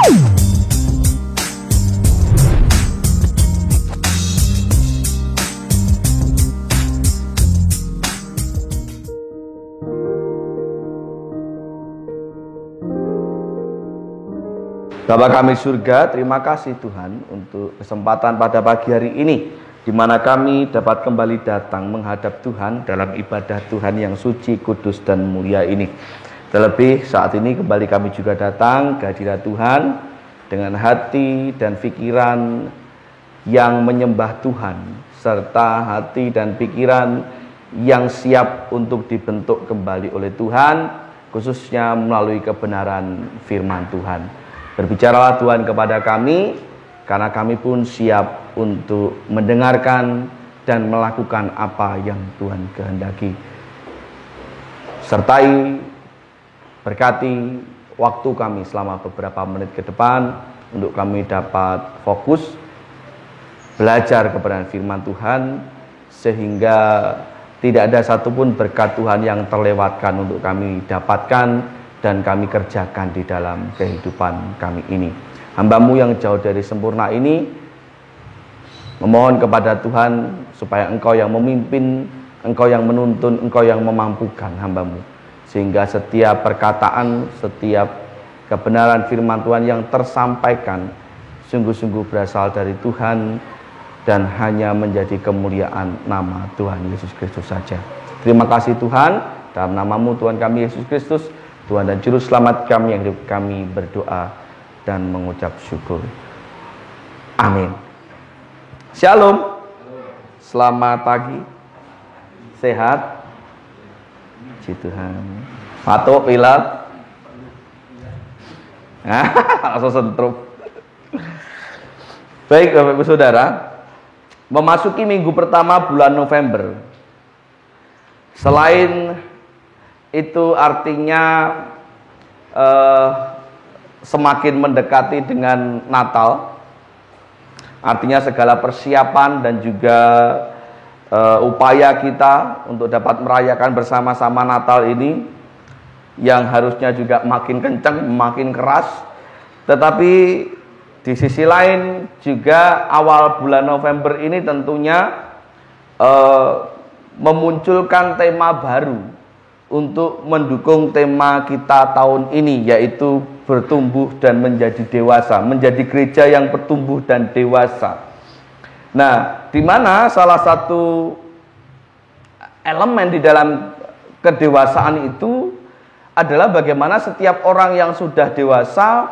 Bapa kami surga, terima kasih Tuhan untuk kesempatan pada pagi hari ini, di mana kami dapat kembali datang menghadap Tuhan dalam ibadah Tuhan yang suci, kudus, dan mulia ini. Terlebih saat ini kembali kami juga datang ke hadirat Tuhan dengan hati dan pikiran yang menyembah Tuhan, serta hati dan pikiran yang siap untuk dibentuk kembali oleh Tuhan, khususnya melalui kebenaran firman Tuhan. Berbicaralah Tuhan kepada kami, karena kami pun siap untuk mendengarkan dan melakukan apa yang Tuhan kehendaki. Sertai, berkati waktu kami selama beberapa menit ke depan, untuk kami dapat fokus belajar kebenaran firman Tuhan, sehingga tidak ada satupun berkat Tuhan yang terlewatkan untuk kami dapatkan dan kami kerjakan di dalam kehidupan kami ini. Hamba-Mu yang jauh dari sempurna ini memohon kepada Tuhan supaya Engkau yang memimpin, Engkau yang menuntun, Engkau yang memampukan hamba-Mu, sehingga setiap perkataan, setiap kebenaran firman Tuhan yang tersampaikan sungguh-sungguh berasal dari Tuhan dan hanya menjadi kemuliaan nama Tuhan Yesus Kristus saja. Terima kasih Tuhan, dalam nama-Mu Tuhan kami Yesus Kristus, Tuhan dan Juru Selamat kami yang hidup, kami berdoa dan mengucap syukur. Amin. Shalom. Selamat pagi. Sehat. Puji Tuhan. Matuk pilat. Langsung sentrum. Baik Bapak Ibu Saudara, memasuki minggu pertama bulan November. Selain itu artinya semakin mendekati dengan Natal, artinya segala persiapan dan juga upaya kita untuk dapat merayakan bersama-sama Natal ini yang harusnya juga makin kencang, makin keras. Tetapi di sisi lain juga awal bulan November ini tentunya memunculkan tema baru untuk mendukung tema kita tahun ini, yaitu bertumbuh dan menjadi dewasa, menjadi gereja yang bertumbuh dan dewasa. Nah, di mana salah satu elemen di dalam kedewasaan itu adalah bagaimana setiap orang yang sudah dewasa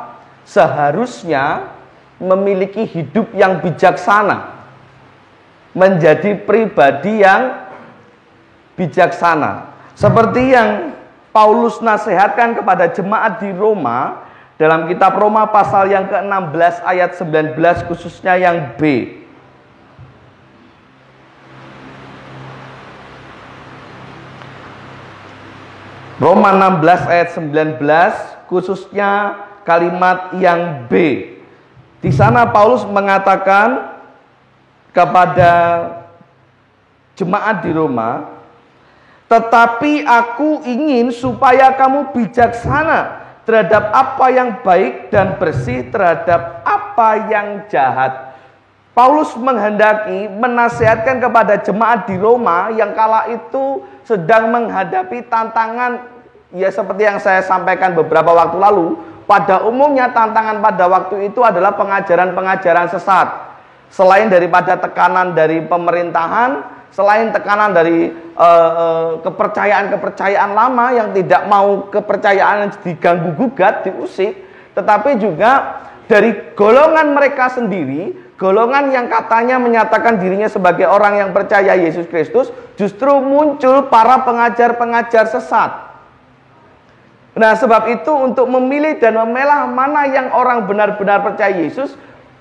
seharusnya memiliki hidup yang bijaksana, menjadi pribadi yang bijaksana. Seperti yang Paulus nasihatkan kepada jemaat di Roma dalam kitab Roma pasal yang ke-16 ayat 19 khususnya yang B. Roma 16 ayat 19 khususnya kalimat yang B. Di sana Paulus mengatakan kepada jemaat di Roma, tetapi aku ingin supaya kamu bijaksana terhadap apa yang baik dan bersih terhadap apa yang jahat. Paulus menghendaki menasihatkan kepada jemaat di Roma yang kala itu sedang menghadapi tantangan, ya seperti yang saya sampaikan beberapa waktu lalu. Pada umumnya tantangan pada waktu itu adalah pengajaran-pengajaran sesat. Selain daripada tekanan dari pemerintahan, selain tekanan dari kepercayaan-kepercayaan lama yang tidak mau kepercayaan diganggu gugat, diusik, tetapi juga dari golongan mereka sendiri, golongan yang katanya menyatakan dirinya sebagai orang yang percaya Yesus Kristus, justru muncul para pengajar-pengajar sesat. Nah, sebab itu untuk memilih dan memilah mana yang orang benar-benar percaya Yesus,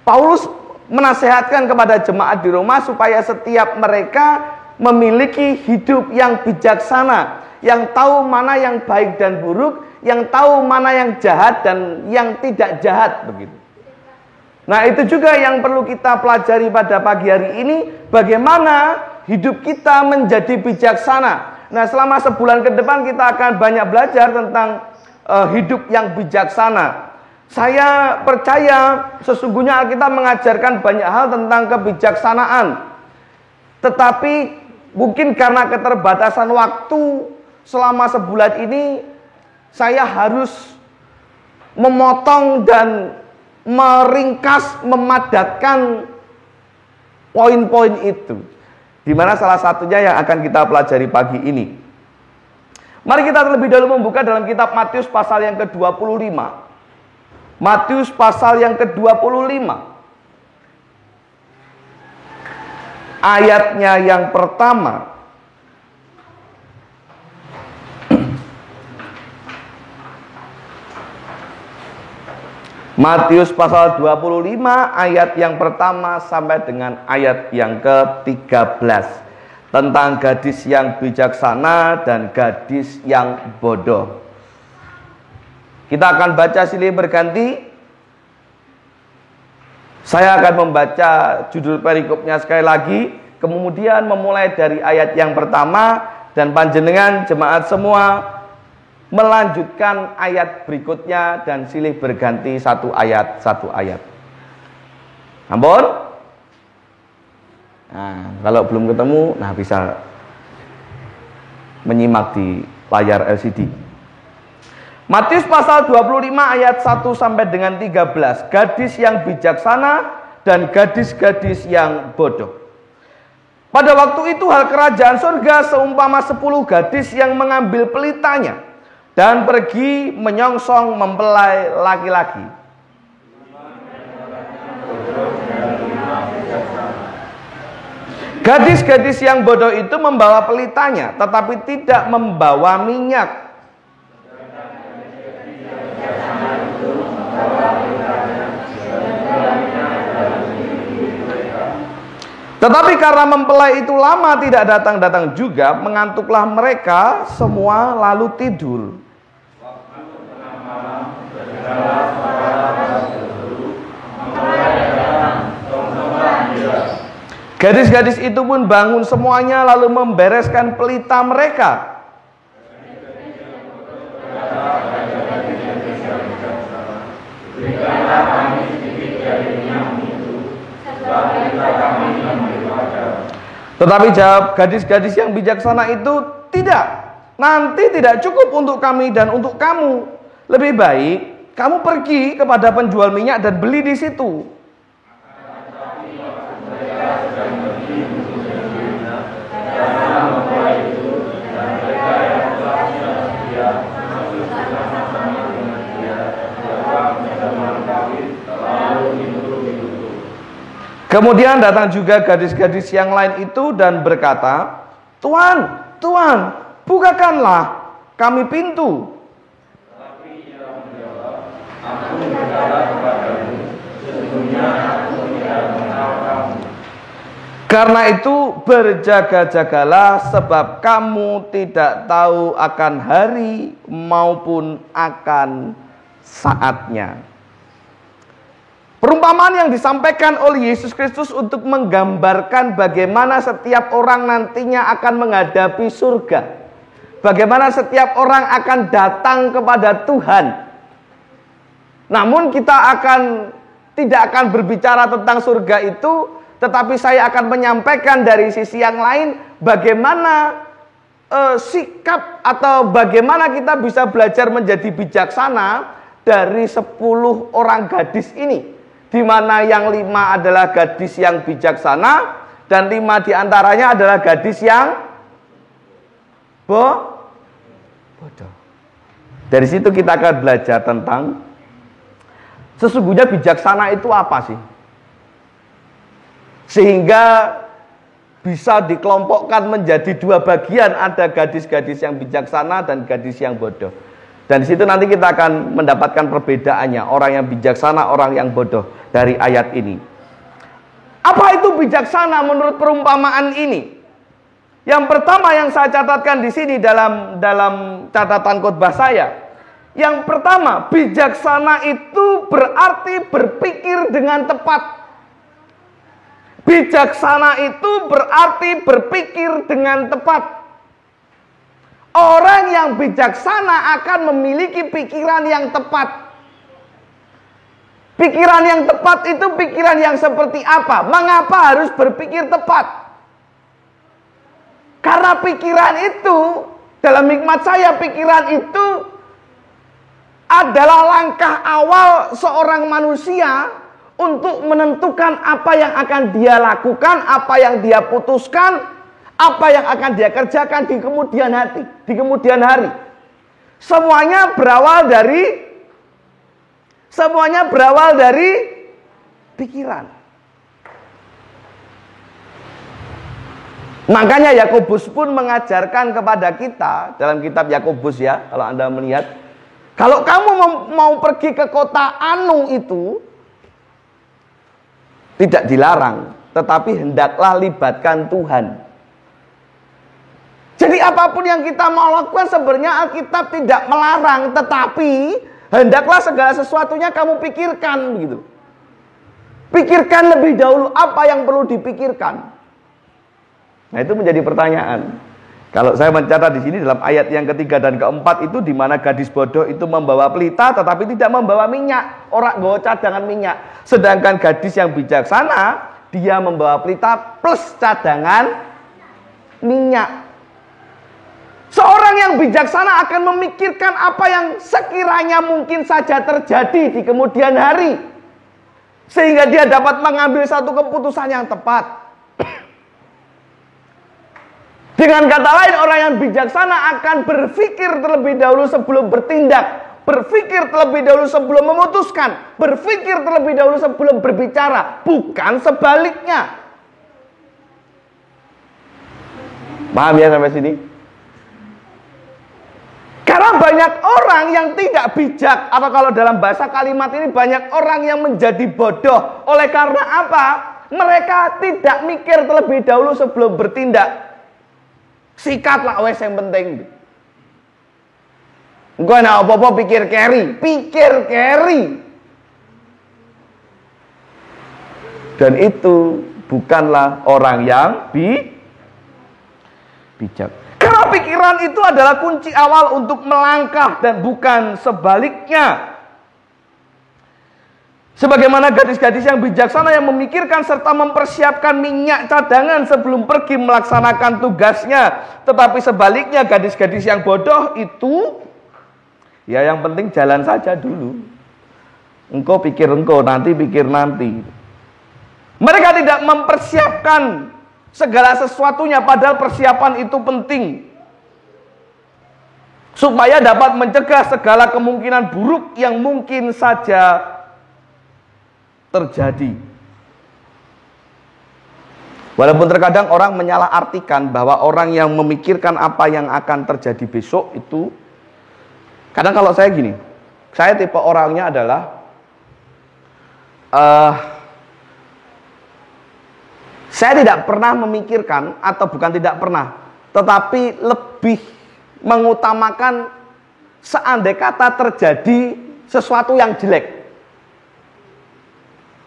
Paulus menasehatkan kepada jemaat di Roma supaya setiap mereka memiliki hidup yang bijaksana, yang tahu mana yang baik dan buruk, yang tahu mana yang jahat dan yang tidak jahat, begitu. Nah, itu juga yang perlu kita pelajari pada pagi hari ini, bagaimana hidup kita menjadi bijaksana. Nah, selama sebulan ke depan kita akan banyak belajar tentang hidup yang bijaksana. Saya percaya sesungguhnya Alkitab mengajarkan banyak hal tentang kebijaksanaan. Tetapi mungkin karena keterbatasan waktu selama sebulan ini, saya harus memotong dan meringkas, memadatkan poin-poin itu. Di mana salah satunya yang akan kita pelajari pagi ini. Mari kita terlebih dahulu membuka dalam kitab Matius pasal yang ke-25. Matius pasal yang ke-25. Ayatnya yang pertama. Matius pasal 25 ayat yang pertama sampai dengan ayat yang ke-13 tentang gadis yang bijaksana dan gadis yang bodoh. Kita akan baca silih berganti. Saya akan membaca judul perikopnya sekali lagi, kemudian memulai dari ayat yang pertama, dan panjenengan jemaat semua melanjutkan ayat berikutnya dan silih berganti satu ayat. Ampun? Nah, kalau belum ketemu, bisa menyimak di layar LCD. Matius pasal 25 ayat 1 sampai dengan 13. Gadis yang bijaksana dan gadis-gadis yang bodoh. Pada waktu itu hal kerajaan surga seumpama 10 gadis yang mengambil pelitanya dan pergi menyongsong mempelai laki-laki. Gadis-gadis yang bodoh itu membawa pelitanya, tetapi tidak membawa minyak. Tetapi karena mempelai itu lama tidak datang-datang juga, mengantuklah mereka semua lalu tidur. Gadis-gadis itu pun bangun semuanya lalu membereskan pelita mereka. Tetapi jawab gadis-gadis yang bijaksana itu, tidak. Nanti tidak cukup untuk kami dan untuk kamu. Lebih baik kamu pergi kepada penjual minyak dan beli di situ. Kemudian datang juga gadis-gadis yang lain itu dan berkata, Tuan, Tuan, bukakanlah kami pintu. Tapi ia menjawab, aku berkata kepadamu, sesungguhnya aku tidak mengenal kamu. Karena itu berjaga-jagalah, sebab kamu tidak tahu akan hari maupun akan saatnya. Perumpamaan yang disampaikan oleh Yesus Kristus untuk menggambarkan bagaimana setiap orang nantinya akan menghadapi surga. Bagaimana setiap orang akan datang kepada Tuhan. Namun kita tidak akan berbicara tentang surga itu, tetapi saya akan menyampaikan dari sisi yang lain bagaimana sikap atau bagaimana kita bisa belajar menjadi bijaksana dari 10 orang gadis ini. Di mana yang 5 adalah gadis yang bijaksana dan 5 diantaranya adalah gadis yang bodoh. Dari situ kita akan belajar tentang sesungguhnya bijaksana itu apa sih? Sehingga bisa dikelompokkan menjadi 2 bagian, ada gadis-gadis yang bijaksana dan gadis yang bodoh. Dan di situ nanti kita akan mendapatkan perbedaannya, orang yang bijaksana, orang yang bodoh dari ayat ini. Apa itu bijaksana menurut perumpamaan ini? Yang pertama yang saya catatkan di sini dalam catatan khotbah saya. Yang pertama, bijaksana itu berarti berpikir dengan tepat. Bijaksana itu berarti berpikir dengan tepat. Orang yang bijaksana akan memiliki pikiran yang tepat. Pikiran yang tepat itu pikiran yang seperti apa? Mengapa harus berpikir tepat? Karena pikiran itu, dalam hikmat saya, pikiran itu adalah langkah awal seorang manusia untuk menentukan apa yang akan dia lakukan, apa yang dia putuskan, apa yang akan dia kerjakan di kemudian hari. Semuanya berawal dari pikiran. Makanya Yakobus pun mengajarkan kepada kita dalam kitab Yakobus, ya, kalau Anda melihat, kalau kamu mau pergi ke kota anu itu tidak dilarang, tetapi hendaklah libatkan Tuhan. Jadi apapun yang kita mau lakukan sebenarnya Alkitab tidak melarang, tetapi hendaklah segala sesuatunya kamu pikirkan, begitu. Pikirkan lebih dahulu apa yang perlu dipikirkan. Nah, itu menjadi pertanyaan. Kalau saya mencatat di sini dalam ayat yang ketiga dan keempat itu, di mana gadis bodoh itu membawa pelita tetapi tidak membawa minyak, orang bawa cadangan minyak. Sedangkan gadis yang bijaksana dia membawa pelita plus cadangan minyak. Seorang yang bijaksana akan memikirkan apa yang sekiranya mungkin saja terjadi di kemudian hari, sehingga dia dapat mengambil satu keputusan yang tepat. Dengan kata lain, orang yang bijaksana akan berpikir terlebih dahulu sebelum bertindak, berpikir terlebih dahulu sebelum memutuskan, berpikir terlebih dahulu sebelum berbicara, bukan sebaliknya. Paham ya sampai sini? Karena banyak orang yang tidak bijak, atau kalau dalam bahasa kalimat ini, banyak orang yang menjadi bodoh. Oleh karena apa? Mereka tidak mikir terlebih dahulu sebelum bertindak. Sikatlah wes yang penting. Engko nek apa-apa pikir carry. Dan itu bukanlah orang yang bijak. Karena pikiran itu adalah kunci awal untuk melangkah dan bukan sebaliknya. Sebagaimana gadis-gadis yang bijaksana yang memikirkan serta mempersiapkan minyak cadangan sebelum pergi melaksanakan tugasnya. Tetapi sebaliknya gadis-gadis yang bodoh itu, ya yang penting jalan saja dulu. Engkau pikir engkau, nanti pikir nanti. Mereka tidak mempersiapkan segala sesuatunya, padahal persiapan itu penting. Supaya dapat mencegah segala kemungkinan buruk yang mungkin saja terjadi. Walaupun terkadang orang menyalahartikan bahwa orang yang memikirkan apa yang akan terjadi besok itu, kadang kalau saya gini, saya tipe orangnya adalah saya tidak pernah memikirkan, atau bukan tidak pernah, tetapi lebih mengutamakan seandai kata terjadi sesuatu yang jelek.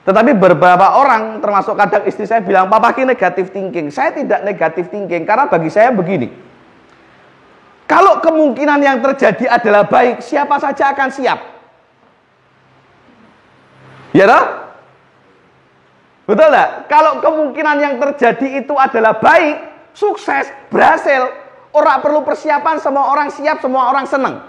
Tetapi beberapa orang, termasuk kadang istri saya bilang, "Papa ini negatif thinking." Saya tidak negatif thinking, karena bagi saya begini. Kalau kemungkinan yang terjadi adalah baik, siapa saja akan siap. Ya toh? Betul enggak? Kalau kemungkinan yang terjadi itu adalah baik, sukses, berhasil, orang perlu persiapan, semua orang siap, semua orang senang.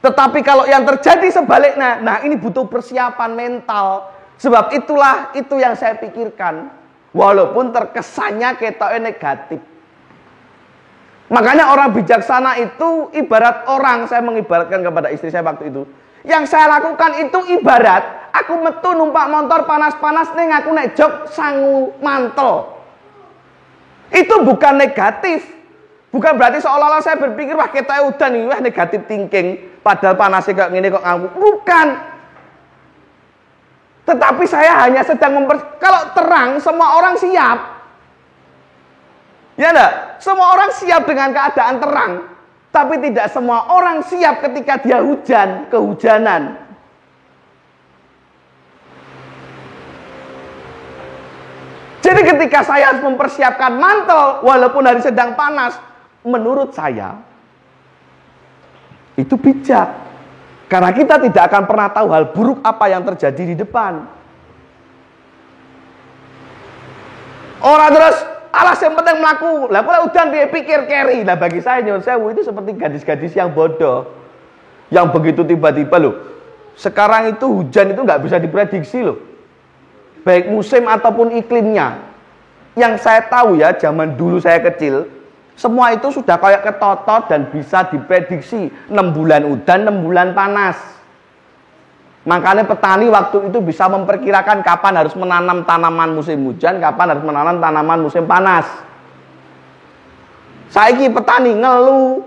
Tetapi kalau yang terjadi sebaliknya, nah ini butuh persiapan mental. Sebab itulah itu yang saya pikirkan, walaupun terkesannya ketoknya negatif. Makanya orang bijaksana itu ibarat orang, saya mengibaratkan kepada istri saya waktu itu, yang saya lakukan itu ibarat aku metu numpak motor panas-panas ning aku nek jog sangu mantel. Itu bukan negatif. Bukan berarti seolah-olah saya berpikir wah ketoknya udan iki, wah negatif thinking, padahal panasnya kayak gini kok nganggu. Bukan. Tetapi saya hanya sedang kalau terang semua orang siap. Ya enggak? Semua orang siap dengan keadaan terang. Tapi tidak semua orang siap ketika dia hujan, kehujanan. Jadi ketika saya harus mempersiapkan mantel walaupun hari sedang panas, menurut saya itu bijak. Karena kita tidak akan pernah tahu hal buruk apa yang terjadi di depan. Orang terus, alas yang penting melaku. Lah kalau udan dia pikir carry. Lah bagi saya nyuwun sewu itu seperti gadis-gadis yang bodoh. Yang begitu tiba-tiba loh. Sekarang itu hujan itu nggak bisa diprediksi loh. Baik musim ataupun iklimnya. Yang saya tahu ya, zaman dulu saya kecil, semua itu sudah kayak ketotot dan bisa diprediksi. 6 bulan udan, 6 bulan panas. Makanya petani waktu itu bisa memperkirakan kapan harus menanam tanaman musim hujan, kapan harus menanam tanaman musim panas. Saiki petani ngeluh,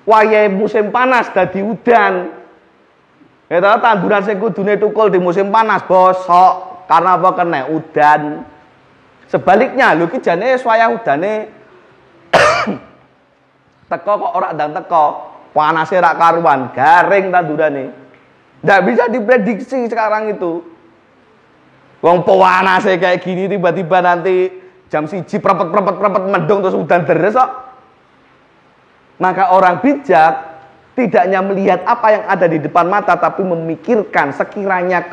wayahe musim panas dadi udan. Ya tanduran sing kudune tukul di musim panas bosok karena apa kena udan. Sebaliknya lho ki jane wayah udane teko kok ora ndang teko, panase rak karuan, garing tandurane. Nggak bisa diprediksi sekarang itu. Wong panase kayak gini tiba-tiba nanti jam 1 prepet mendung terus udan deres kok. Maka orang bijak tidak hanya melihat apa yang ada di depan mata tapi memikirkan sekiranya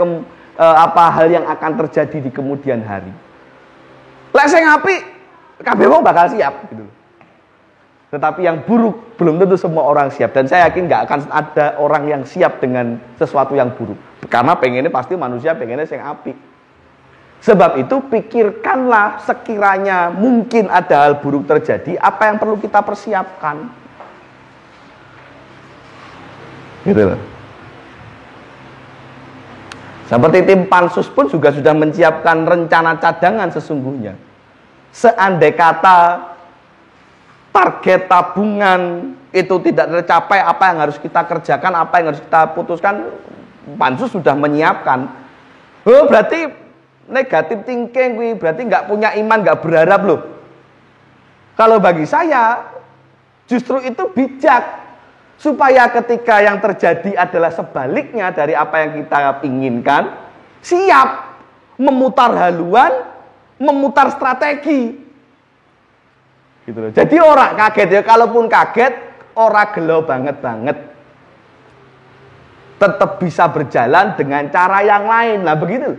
apa hal yang akan terjadi di kemudian hari. Lek sing apik kabeh wong bakal siap gitu. Tetapi yang buruk belum tentu semua orang siap. Dan saya yakin gak akan ada orang yang siap dengan sesuatu yang buruk. Karena pengennya pasti manusia pengennya yang apik. Sebab itu pikirkanlah sekiranya mungkin ada hal buruk terjadi, apa yang perlu kita persiapkan. Gitu loh. Seperti tim pansus pun juga sudah menyiapkan rencana cadangan sesungguhnya. Seandai kata target tabungan itu tidak tercapai, apa yang harus kita kerjakan, apa yang harus kita putuskan, pansus sudah menyiapkan. Oh berarti negatif thinking, berarti nggak punya iman, nggak berharap loh. Kalau bagi saya justru itu bijak, supaya ketika yang terjadi adalah sebaliknya dari apa yang kita inginkan, siap memutar haluan, memutar strategi. Gitu loh. Jadi orang kaget ya, kalaupun kaget orang gelo banget tetap bisa berjalan dengan cara yang lain. Nah begitu.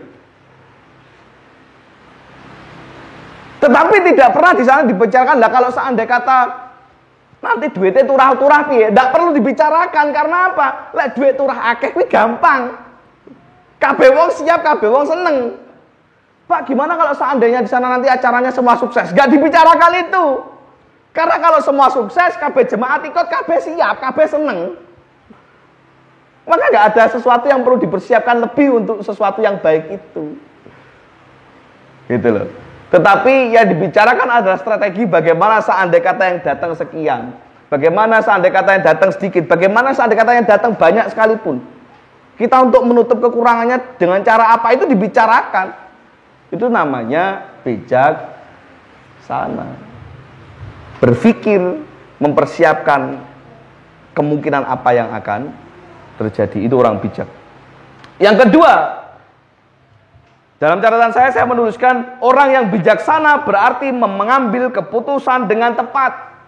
Tetapi tidak pernah di sana dibicarakan lah kalau seandainya kata nanti duitnya turah-turah piye, tidak perlu dibicarakan karena apa? Lek duit turah akeh kuwi gampang. Kabeh wong siap, kabeh wong seneng. Pak, gimana kalau seandainya di sana nanti acaranya semua sukses? Gak dibicarakan itu. Karena kalau semua sukses, kabeh jemaat ikut, kabeh siap, kabeh seneng. Maka gak ada sesuatu yang perlu dipersiapkan lebih untuk sesuatu yang baik itu. Gitu loh. Tetapi yang dibicarakan adalah strategi bagaimana seandainya kata yang datang sekian. Bagaimana seandainya kata yang datang sedikit. Bagaimana seandainya kata yang datang banyak sekalipun. Kita untuk menutup kekurangannya dengan cara apa itu dibicarakan. Itu namanya bijak sana. Berpikir, mempersiapkan kemungkinan apa yang akan terjadi. Itu orang bijak. Yang kedua, dalam catatan saya menuliskan orang yang bijaksana berarti mengambil keputusan dengan tepat.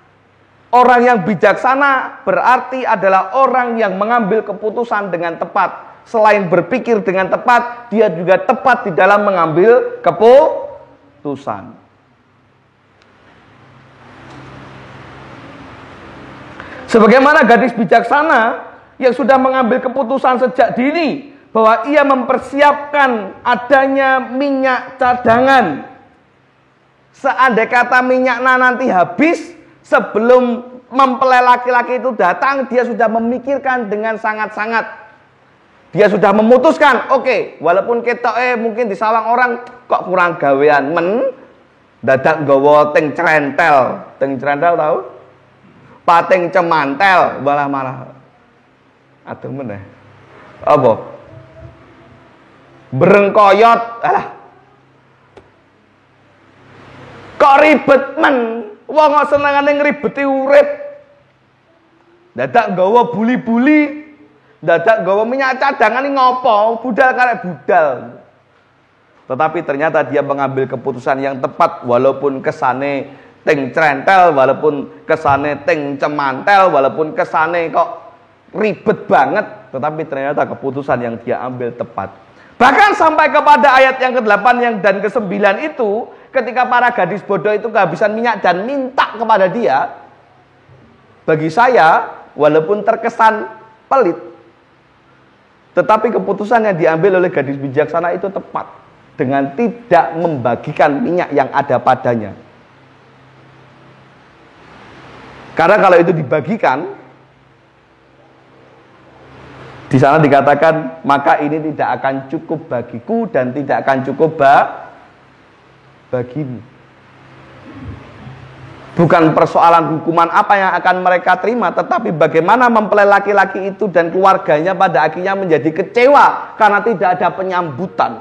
Orang yang bijaksana berarti adalah orang yang mengambil keputusan dengan tepat. Selain berpikir dengan tepat, dia juga tepat di dalam mengambil keputusan. Sebagaimana gadis bijaksana yang sudah mengambil keputusan sejak dini bahwa ia mempersiapkan adanya minyak cadangan. Seandai kata minyaknya nanti habis sebelum mempelai laki-laki itu datang, dia sudah memikirkan dengan sangat-sangat. Dia sudah memutuskan, oke, walaupun ketok mungkin di sawang orang kok kurang gawean dadak nggawa ting crentel. Ting crentel tahu? Pating cemantel malah aduh meneh apa berengkoyot kok ribet men wong kok senengane ngribeti urip dadak nggawa buli-buli dadak nggawa minyak cadangan ngopo budal karek budal. Tetapi ternyata dia mengambil keputusan yang tepat walaupun kesane ting crentel, walaupun kesane ting cemantel, walaupun kesane kok ribet banget, tetapi ternyata keputusan yang dia ambil tepat. Bahkan sampai kepada ayat yang ke-8 dan ke-9 itu, ketika para gadis bodoh itu kehabisan minyak dan minta kepada dia, bagi saya, walaupun terkesan pelit, tetapi keputusan yang diambil oleh gadis bijaksana itu tepat, dengan tidak membagikan minyak yang ada padanya. Karena kalau itu dibagikan, di sana dikatakan, maka ini tidak akan cukup bagiku dan tidak akan cukup bagimu. Bukan persoalan hukuman apa yang akan mereka terima, tetapi bagaimana mempelai laki-laki itu dan keluarganya pada akhirnya menjadi kecewa karena tidak ada penyambutan.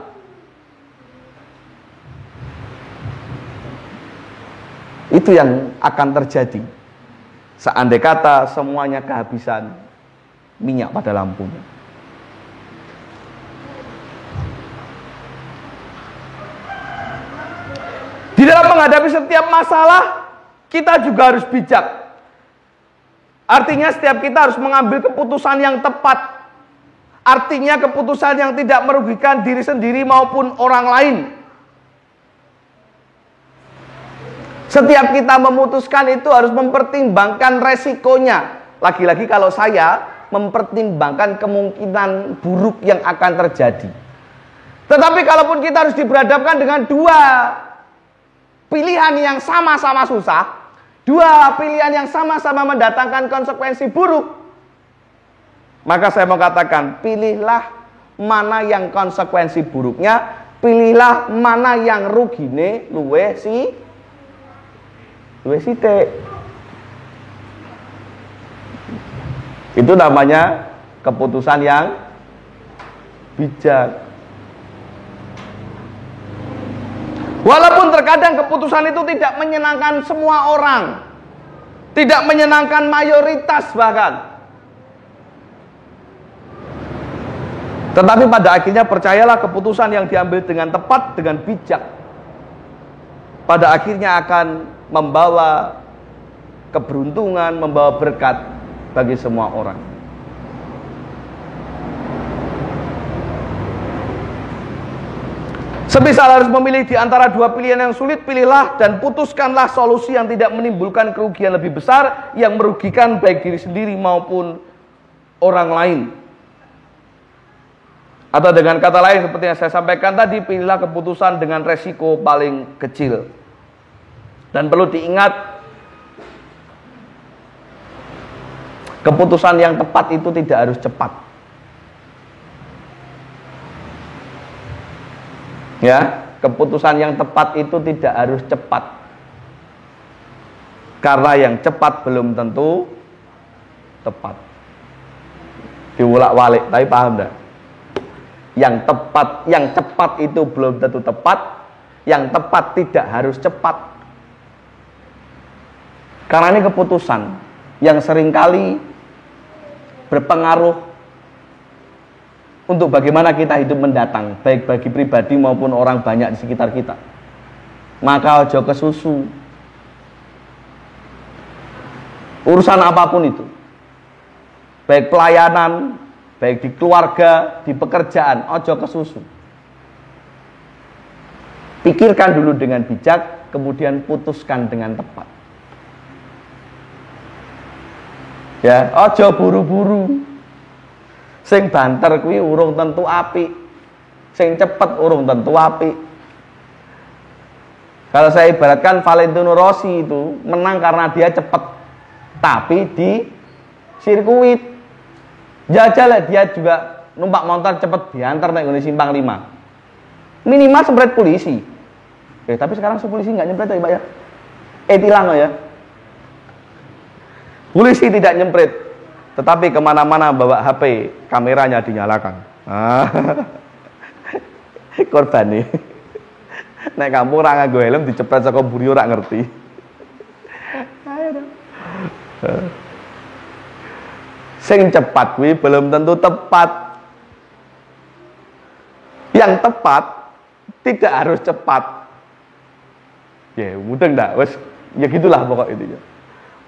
Itu yang akan terjadi seandai kata semuanya kehabisan minyak pada lampunya. Di dalam menghadapi setiap masalah, kita juga harus bijak. Artinya setiap kita harus mengambil keputusan yang tepat. Artinya keputusan yang tidak merugikan diri sendiri maupun orang lain. Setiap kita memutuskan itu harus mempertimbangkan resikonya. Lagi-lagi kalau saya mempertimbangkan kemungkinan buruk yang akan terjadi. Tetapi kalaupun kita harus diberhadapkan dengan dua pilihan yang sama-sama susah, dua pilihan yang sama-sama mendatangkan konsekuensi buruk, maka saya mau katakan, pilihlah mana yang konsekuensi buruknya, pilihlah mana yang rugine luwe sithik. Itu namanya keputusan yang bijak. Walaupun terkadang keputusan itu tidak menyenangkan semua orang, tidak menyenangkan mayoritas bahkan, tetapi pada akhirnya percayalah, keputusan yang diambil dengan tepat, dengan bijak, pada akhirnya akan membawa keberuntungan, membawa berkat bagi semua orang. Semisal harus memilih di antara dua pilihan yang sulit, pilihlah dan putuskanlah solusi yang tidak menimbulkan kerugian lebih besar, yang merugikan baik diri sendiri maupun orang lain. Atau dengan kata lain, seperti yang saya sampaikan tadi, pilihlah keputusan dengan resiko paling kecil. Dan perlu diingat, keputusan yang tepat itu tidak harus cepat. Ya, keputusan yang tepat itu tidak harus cepat. Karena yang cepat belum tentu tepat. Diulak-walik, tapi paham enggak? Yang cepat itu belum tentu tepat. Yang tepat tidak harus cepat. Karena ini keputusan yang seringkali berpengaruh untuk bagaimana kita hidup mendatang, baik bagi pribadi maupun orang banyak di sekitar kita. Maka ojo kesusu. Urusan apapun itu, baik pelayanan, baik di keluarga, di pekerjaan, ojo kesusu. Pikirkan dulu dengan bijak, kemudian putuskan dengan tepat. Ya, ojo buru-buru. Sing banter kuwi urung tentu apik, sing cepet urung tentu apik. Kalau saya ibaratkan, Valentino Rossi itu menang karena dia cepet, tapi di sirkuit. Jajal dia juga numpak motor cepet diantar naik Indonesia Simpang 5. Minimal sempret polisi. Tapi sekarang polisi nggak nyempret ya, Pak ya. Tilang ya. Polisi tidak nyempret. Tetapi kemana-mana bawa HP, kameranya dinyalakan. Korban nih. Nek kamu orang nganggo helm dicepret saka mburi ora ngerti. Sing cepat kuwi belum tentu tepat. Yang tepat tidak harus cepat. Ya, mudeng ndak? Wes, ya gitulah pokok intinya.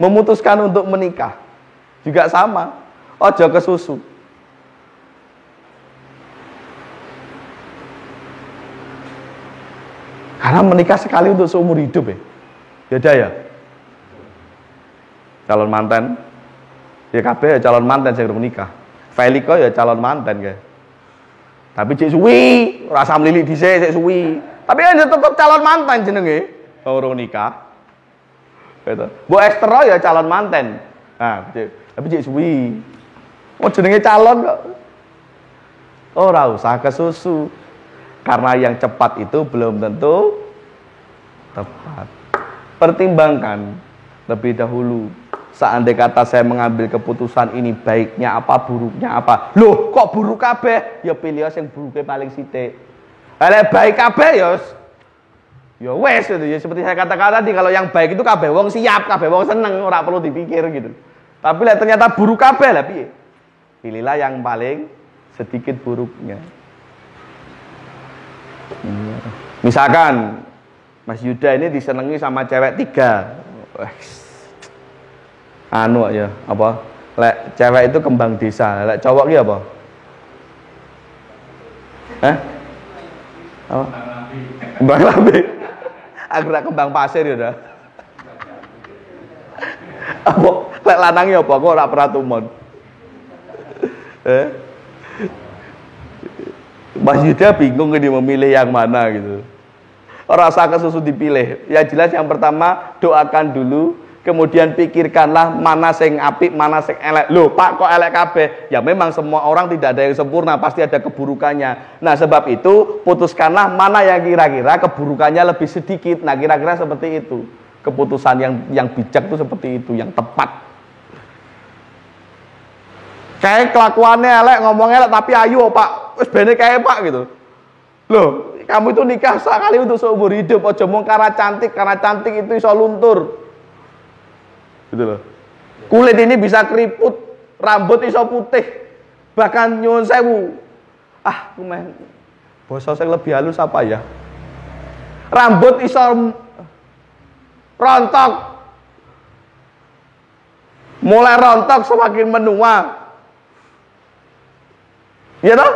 Memutuskan untuk menikah juga sama, ojo kesusu. Karena menikah sekali untuk seumur hidup ya. Beda ya. Calon mantan. Ya kabeh ya calon mantan sing urung nikah. Veliko ya calon mantan kae. Tapi cek suwi, rasa melilik dhisik cek suwi. Tapi kan tetep calon mantan jenenge. Urung nikah. Gitu. Mbok Estro ya calon mantan. Nah, tapi cek suwi. Oh jenenge calon kok. Ora usah kesusu. Karena yang cepat itu belum tentu tepat. Pertimbangkan lebih dahulu. Seandainya kata saya mengambil keputusan ini baiknya apa, buruknya apa. Loh, kok buruk kabeh? Ya pilih yang buruknya paling sithik. Lek baik kabeh ya wes gitu ya. Seperti saya katakan tadi, kalau yang baik itu kabeh wong siap, kabeh wong seneng, ora perlu dipikir gitu. Tapi lek ternyata buruk kabeh lah piye? Pilihlah yang paling sedikit buruknya. Misalkan Mas Yuda ini disenangi sama cewek 3. Anu ya, apa? Lek cewek itu kembang desa, lek cowok ki apa? Apa? Kembang lambe. Aku rak kembang pasir ya udah. Apa? Lek lanangi apa? Kok ora pernah tumon. Mas Yuda bingung ini memilih yang mana gitu. Rasa kesusu dipilih. Ya jelas yang pertama doakan dulu, kemudian pikirkanlah mana sing apik, mana sing elek. Loh, Pak kok elek kabeh? Ya memang semua orang tidak ada yang sempurna, pasti ada keburukannya. Nah, sebab itu putuskanlah mana yang kira-kira keburukannya lebih sedikit. Nah, kira-kira seperti itu. Keputusan yang bijak itu seperti itu, yang tepat. Kayak kelakuannya elek, ngomong elek tapi ayo Pak, wis bene kayak Pak gitu. Loh, kamu itu nikah sekali untuk seumur hidup, aja mung karena cantik itu iso luntur. Gitu loh. Kulit ini bisa keriput, rambut iso putih, bahkan nyuwun sewu. Kumen basa sing lebih halus apa ya? Rambut iso rontok. Mulai rontok semakin menua. Ya toh?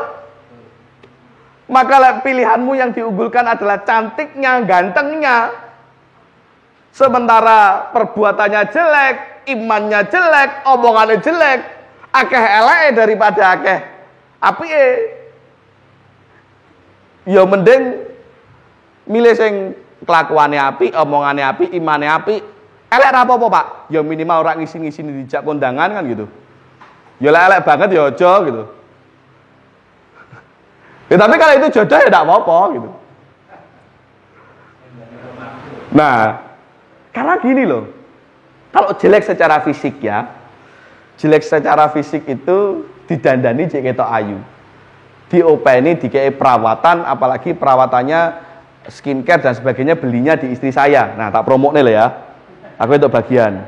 Maka pilihanmu yang diunggulkan adalah cantiknya, gantengnya. Sementara perbuatannya jelek, imannya jelek, omongannya jelek, akeh eleke daripada akeh apike. Ya mending milih sing kelakuannya apik, omongannya apik, imane apik. Elek ra apa-apa, Pak. Ya minimal ora ngisi-ngisi dijak kondangan kan gitu. Ya elek banget ya aja gitu. Ya, tapi kalau itu jodoh ya tidak apa-apa gitu. Nah, karena gini loh, kalau jelek secara fisik ya, jelek secara fisik itu didandani jek ketok ayu, diopeni, dikei perawatan, apalagi perawatannya skincare dan sebagainya belinya di istri saya. Nah, tak promo nih loh ya, aku itu bagian,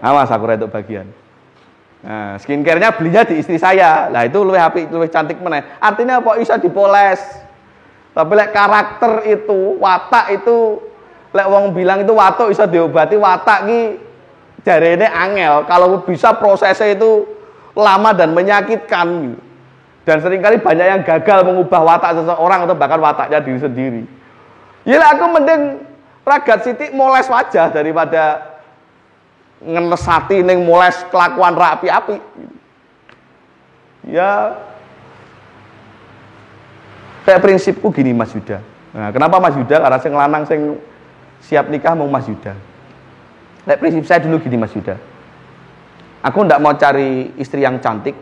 awas aku itu bagian. Nah, skincare-nya belinya di istri saya. Lah itu luwih apik, luwih cantik meneh. Artinya apa? Iso dipoles. Tapi lek karakter itu, watak itu, lek wong bilang itu watuk iso diobati, watak ki jarene angel. Kalau bisa prosesnya itu lama dan menyakitkan. Dan seringkali banyak yang gagal mengubah watak seseorang atau bahkan wataknya diri sendiri. Ya lah aku mending ragat sithik moles wajah daripada ngenesati ning moles kelakuan ra api-api. Ya kayak prinsipku gini Mas Yuda. Nah, kenapa Mas Yuda? Karena sing lanang sing siap nikah mau Mas Yuda. Kayak prinsip saya dulu gini Mas Yuda. Aku ndak mau cari istri yang cantik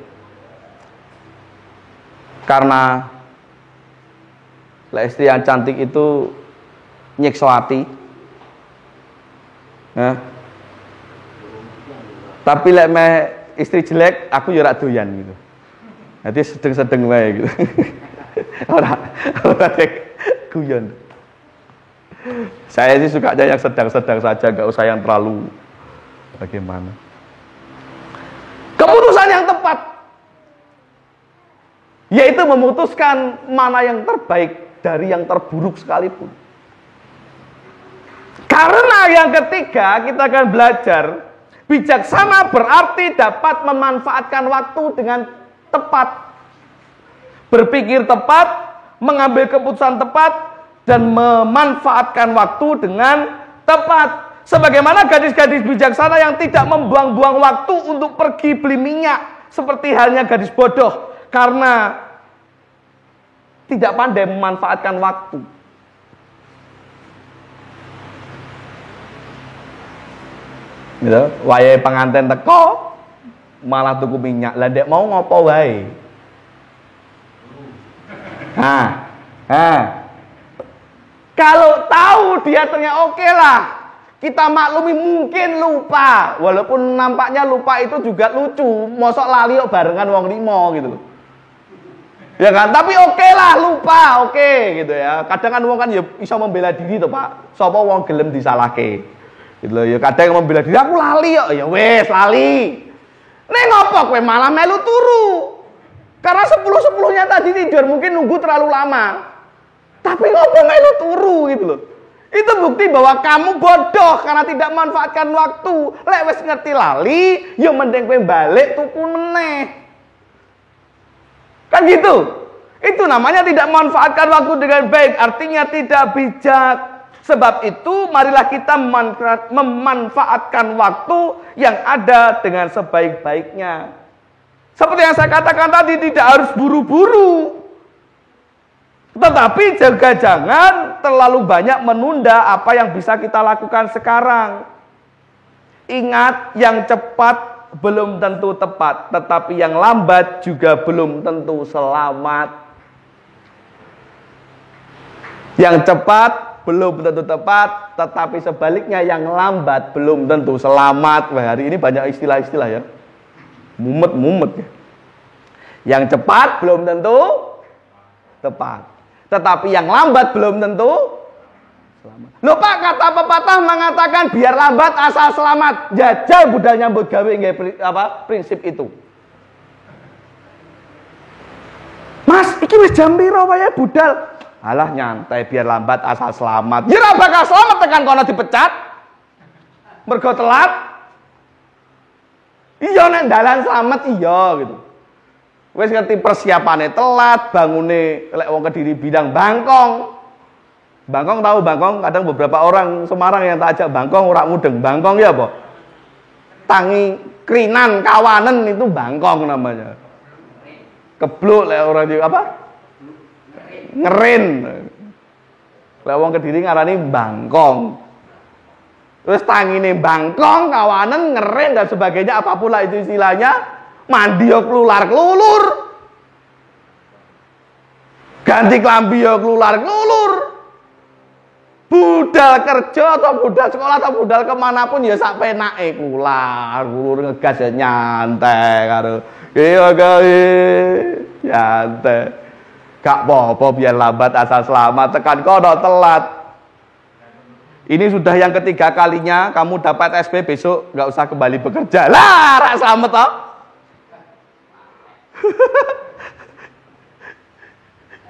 karena istri yang cantik itu nyiksa hati. Tapi lek istri jelek, aku ya ora doyan gitu. Nanti sedeng-sedeng wae gitu. Ora guyon. Saya sih sukanya yang sedang-sedang saja, nggak usah yang terlalu bagaimana. Keputusan yang tepat yaitu memutuskan mana yang terbaik dari yang terburuk sekalipun. Karena yang ketiga kita akan belajar bijaksana berarti dapat memanfaatkan waktu dengan tepat, berpikir tepat, mengambil keputusan tepat, dan memanfaatkan waktu dengan tepat. Sebagaimana gadis-gadis bijaksana yang tidak membuang-buang waktu untuk pergi beli minyak, seperti halnya gadis bodoh karena tidak pandai memanfaatkan waktu. Gitu, wayahe pengantin teko malah tuku minyak. Lah ndek mau ngopo wae. Kalau tahu dia ternyata oke lah. Kita maklumi mungkin lupa. Walaupun nampaknya lupa itu juga lucu. Mosok lali kok barengan wong limo gitu loh. Ya kan? Tapi oke lah lupa, oke gitu ya. Kadang kan wong kan ya iso membela diri toh, Pak. Sapa wong gelem disalahke. Gitu loh. Ya kadang membela diri aku lali kok. Ya wis lali. Nek ngopo kowe malah melu turu? Karena 10-10-nya tadi tidur mungkin nunggu terlalu lama. Tapi ngopo melu turu gitu loh. Itu bukti bahwa kamu bodoh karena tidak memanfaatkan waktu. Lek wis ngerti lali, ya mending kowe balik tuku meneh. Kan gitu. Itu namanya tidak memanfaatkan waktu dengan baik, artinya tidak bijak. Sebab itu marilah kita memanfaatkan waktu yang ada dengan sebaik-baiknya. Seperti yang saya katakan tadi, tidak harus buru-buru. Tetapi juga jangan terlalu banyak menunda apa yang bisa kita lakukan sekarang. Ingat, yang cepat belum tentu tepat, tetapi yang lambat juga belum tentu selamat. Yang cepat belum tentu tepat, tetapi sebaliknya yang lambat belum tentu selamat. Wah, hari ini banyak istilah-istilah ya. Mumet-mumet ya. Yang cepat belum tentu tepat, tetapi yang lambat belum tentu selamat. Loh Pak, kata pepatah mengatakan biar lambat asal selamat. Jajal budal nyambut gawe nggih prinsip itu. Mas, iki wis jam piro wae budal? Alah nyantai biar lambat asal selamat. Ya ora bakal selamat tekan kono dipecat. Mergo telat. Iya nek dalan selamat iya gitu. Wis ngerti persiapane telat, bangune lek wong Kediri bidang bangkong. Bangkong tahu bangkong? Kadang beberapa orang Semarang yang tak ajak bangkong ora mudeng. Bangkong ya apa? Tangi krinan kawanen itu bangkong namanya. Kebluk lek orang di apa? Ngerin. Lek wong Kediri ngarani bangkong. Terus tangine bangkong, kawanen, ngerin dan sebagainya, apapun lah itu istilahnya. Mandi yo klular-klulur. Ganti klambi yo klular-klulur. Budal kerja atau budal sekolah atau budal kemanapun ya sak penake klular-klulur ngegas ya nyantai karo. Iya gawe nyantai. Gak apa-apa biar lambat asal selamat, tekan kono telat. Ini sudah yang ketiga kalinya kamu dapat SP, besok nggak usah kembali bekerja. Lah, rak selamat toh.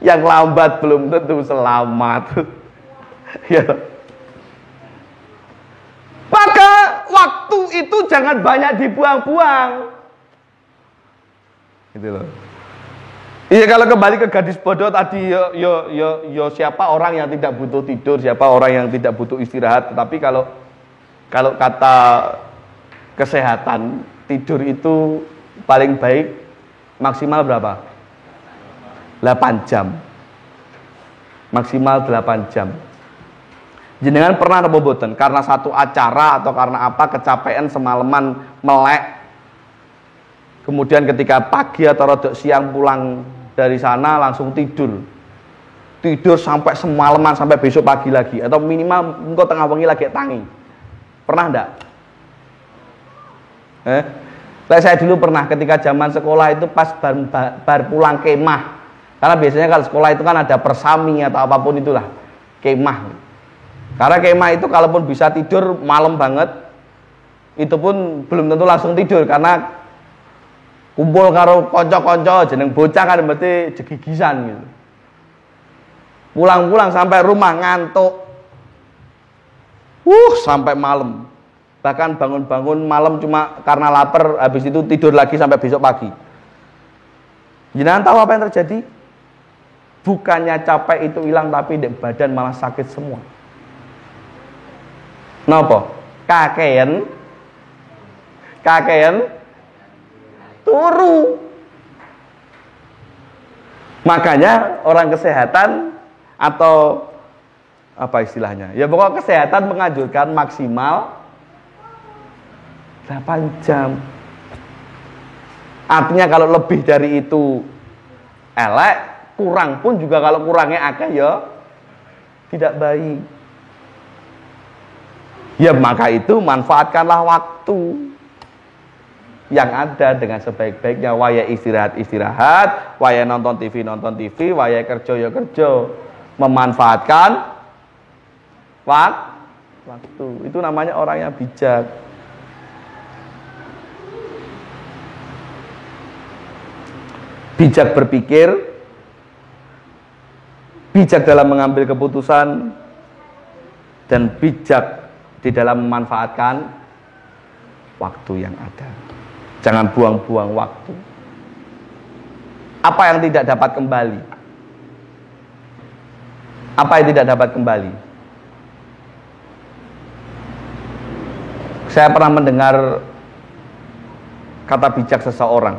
Yang lambat belum tentu selamat. Ya. Maka waktu itu jangan banyak dibuang-buang. Gitu loh. Iya, kalau kembali ke gadis bodoh tadi, yo siapa orang yang tidak butuh tidur, siapa orang yang tidak butuh istirahat. Tetapi kalau kata kesehatan, tidur itu paling baik maksimal berapa? 8 jam. Maksimal 8 jam. Jenengan pernah apa mboten? Karena satu acara atau karena apa kecapean semalaman melek. Kemudian ketika pagi atau rodok siang pulang dari sana langsung tidur. Tidur sampai semalaman sampai besok pagi lagi atau minimal engko tengah wengi lagi tangi. Pernah enggak? Saya dulu pernah ketika zaman sekolah itu pas bar pulang kemah. Karena biasanya kalau sekolah itu kan ada persami atau apapun itulah, kemah. Karena kemah itu kalaupun bisa tidur malam banget, itu pun belum tentu langsung tidur karena kumpul karo konco-konco jeneng bocah kan berarti jegigisan gitu. Pulang-pulang sampai rumah ngantuk. Sampai malam. Bahkan bangun-bangun malam cuma karena lapar, habis itu tidur lagi sampai besok pagi. Jenengan tahu apa yang terjadi? Bukannya capek itu hilang, tapi di badan malah sakit semua. Napa? Kakean turu. Makanya orang kesehatan atau apa istilahnya? Ya pokoknya kesehatan menganjurkan maksimal 8 jam. Artinya kalau lebih dari itu elek, kurang pun juga kalau kurangnya akeh ya tidak baik. Ya maka itu manfaatkanlah waktu yang ada dengan sebaik-baiknya. Waya istirahat, waya nonton TV, waya kerja ya kerja. Memanfaatkan waktu. Itu namanya orang yang bijak. Bijak berpikir, bijak dalam mengambil keputusan, dan bijak di dalam memanfaatkan waktu yang ada. Jangan buang-buang waktu. Apa yang tidak dapat kembali? Apa yang tidak dapat kembali? Saya pernah mendengar kata bijak seseorang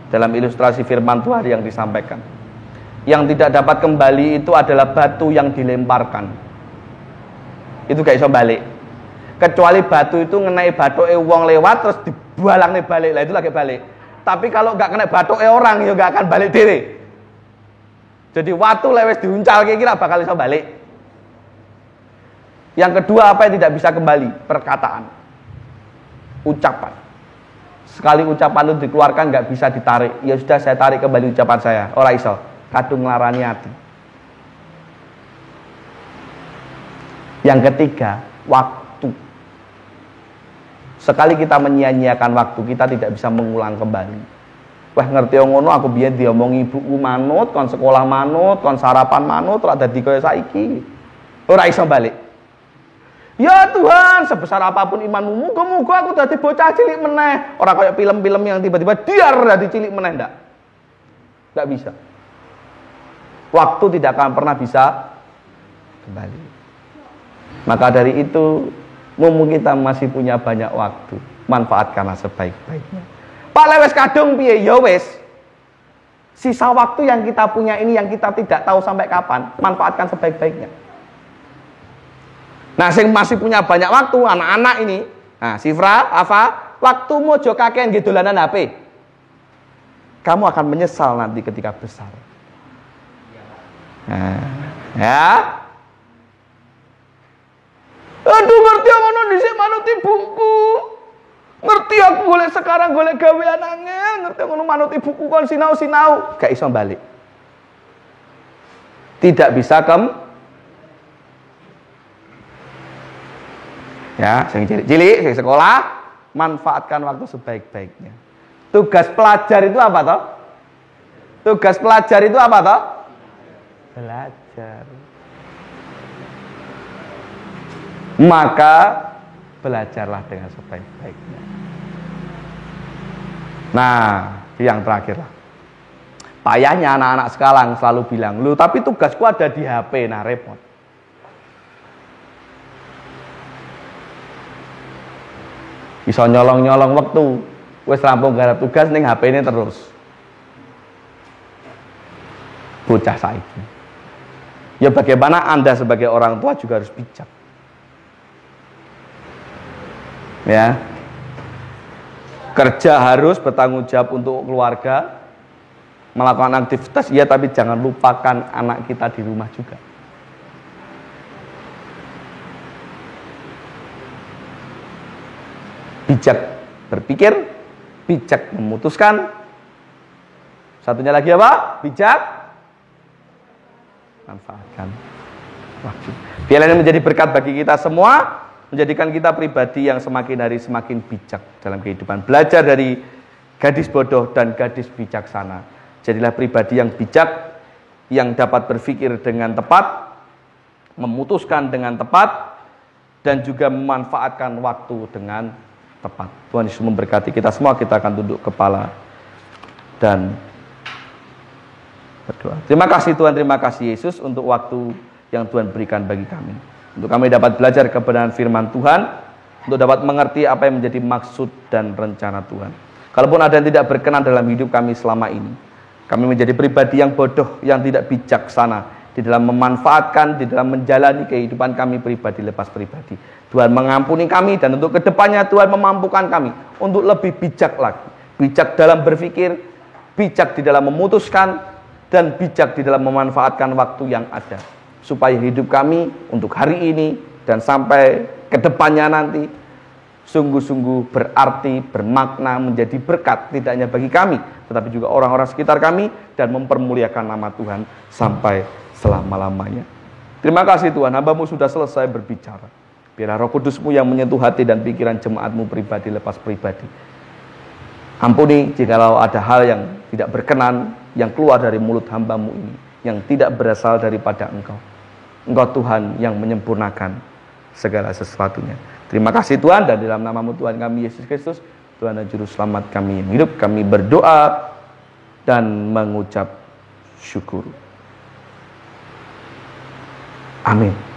dalam ilustrasi firman Tuhan yang disampaikan. Yang tidak dapat kembali itu adalah batu yang dilemparkan. Itu gak iso balik. Kecuali batu itu ngenai batuke wong lewat terus dibalangne balik. Lah itu lagi balik. Tapi kalau gak kena batuke orang ya gak akan balik dhewe. Jadi waktu lewes diuncal kira bakal iso balik. Yang kedua, apa yang tidak bisa kembali? Perkataan, ucapan. Sekali ucapan itu dikeluarkan nggak bisa ditarik. Ya sudah, saya tarik kembali ucapan saya. Ora iso. Kadung nglarani ati. Yang ketiga, waktu. Sekali kita menyia-nyiakan waktu, kita tidak bisa mengulang kembali. Wah, ngerti ngono aku biyen diomongi ibuku manut, kon sekolah manut, kon sarapan manut, ora dadi kaya saiki. Ora iso balik. Ya Tuhan, sebesar apapun imanmu, muga-muga aku dadi bocah cilik meneh. Ora kayak film-film yang tiba-tiba diar dadi cilik meneh, ndak bisa. Waktu tidak akan pernah bisa kembali. Maka dari itu, mumpung kita masih punya banyak waktu, manfaatkanlah sebaik-baiknya. Pak lewes kadung piye? Ya wis. Sisa waktu yang kita punya ini yang kita tidak tahu sampai kapan, manfaatkan sebaik-baiknya. Nah, sing masih punya banyak waktu, anak-anak ini. Nah, Sifra, Afa, waktumu ojo kakean nggih dolanan HP. Kamu akan menyesal nanti ketika besar. Nah, ya. Aduh, ngerti ngono dhisik manut ibuku. Ngerti aku golek sekarang golek gawean angel, ngerti ngono manut ibuku kon sinau-sinau, gak iso balik. Tidak bisa ya, sing cilik-cilik, sing sekolah, manfaatkan waktu sebaik-baiknya. Tugas pelajar itu apa toh? Tugas pelajar itu apa toh? Belajar. Maka belajarlah dengan sebaik-baiknya. Nah, yang terakhir lah. Payahnya anak-anak sekarang selalu bilang, "Lu, tapi tugasku ada di HP." Nah, repot. Bisa nyolong-nyolong waktu. Wes rampung garap tugas ning HP-ne terus. Bocah saiki. Ya bagaimana Anda sebagai orang tua juga harus bijak. Ya. Kerja harus bertanggung jawab untuk keluarga, melakukan aktivitas ya, tapi jangan lupakan anak kita di rumah juga. Bijak berpikir, bijak memutuskan. Satunya lagi apa? Bijak manfaatkan waktu. Biarlah ini menjadi berkat bagi kita semua, menjadikan kita pribadi yang semakin hari semakin bijak dalam kehidupan. Belajar dari gadis bodoh dan gadis bijaksana. Jadilah pribadi yang bijak, yang dapat berpikir dengan tepat, memutuskan dengan tepat, dan juga memanfaatkan waktu dengan tepat. Tuhan Yesus memberkati kita semua. Kita akan tunduk kepala dan Berdoa. Terima kasih Tuhan, terima kasih Yesus untuk waktu yang Tuhan berikan bagi kami. Untuk kami dapat belajar kebenaran firman Tuhan, untuk dapat mengerti apa yang menjadi maksud dan rencana Tuhan. Kalaupun ada yang tidak berkenan dalam hidup kami selama ini, kami menjadi pribadi yang bodoh, yang tidak bijaksana di dalam memanfaatkan, di dalam menjalani kehidupan kami pribadi lepas pribadi. Tuhan mengampuni kami, dan untuk kedepannya Tuhan memampukan kami untuk lebih bijak lagi. Bijak dalam berpikir, bijak di dalam memutuskan, dan bijak di dalam memanfaatkan waktu yang ada, supaya hidup kami untuk hari ini dan sampai ke depannya nanti sungguh-sungguh berarti, bermakna, menjadi berkat tidak hanya bagi kami, tetapi juga orang-orang sekitar kami, dan mempermuliakan nama Tuhan sampai selama-lamanya. Terima kasih Tuhan, hamba-Mu sudah selesai berbicara. Biarlah Roh Kudus-Mu yang menyentuh hati dan pikiran jemaat-Mu pribadi lepas pribadi. Ampuni jikalau ada hal yang tidak berkenan yang keluar dari mulut hamba-Mu ini, yang tidak berasal daripada Engkau. Engkau Tuhan yang menyempurnakan segala sesuatunya. Terima kasih Tuhan, dan dalam nama-Mu Tuhan kami Yesus Kristus, Tuhan dan Juru Selamat kami yang hidup, kami berdoa dan mengucap syukur. Amin.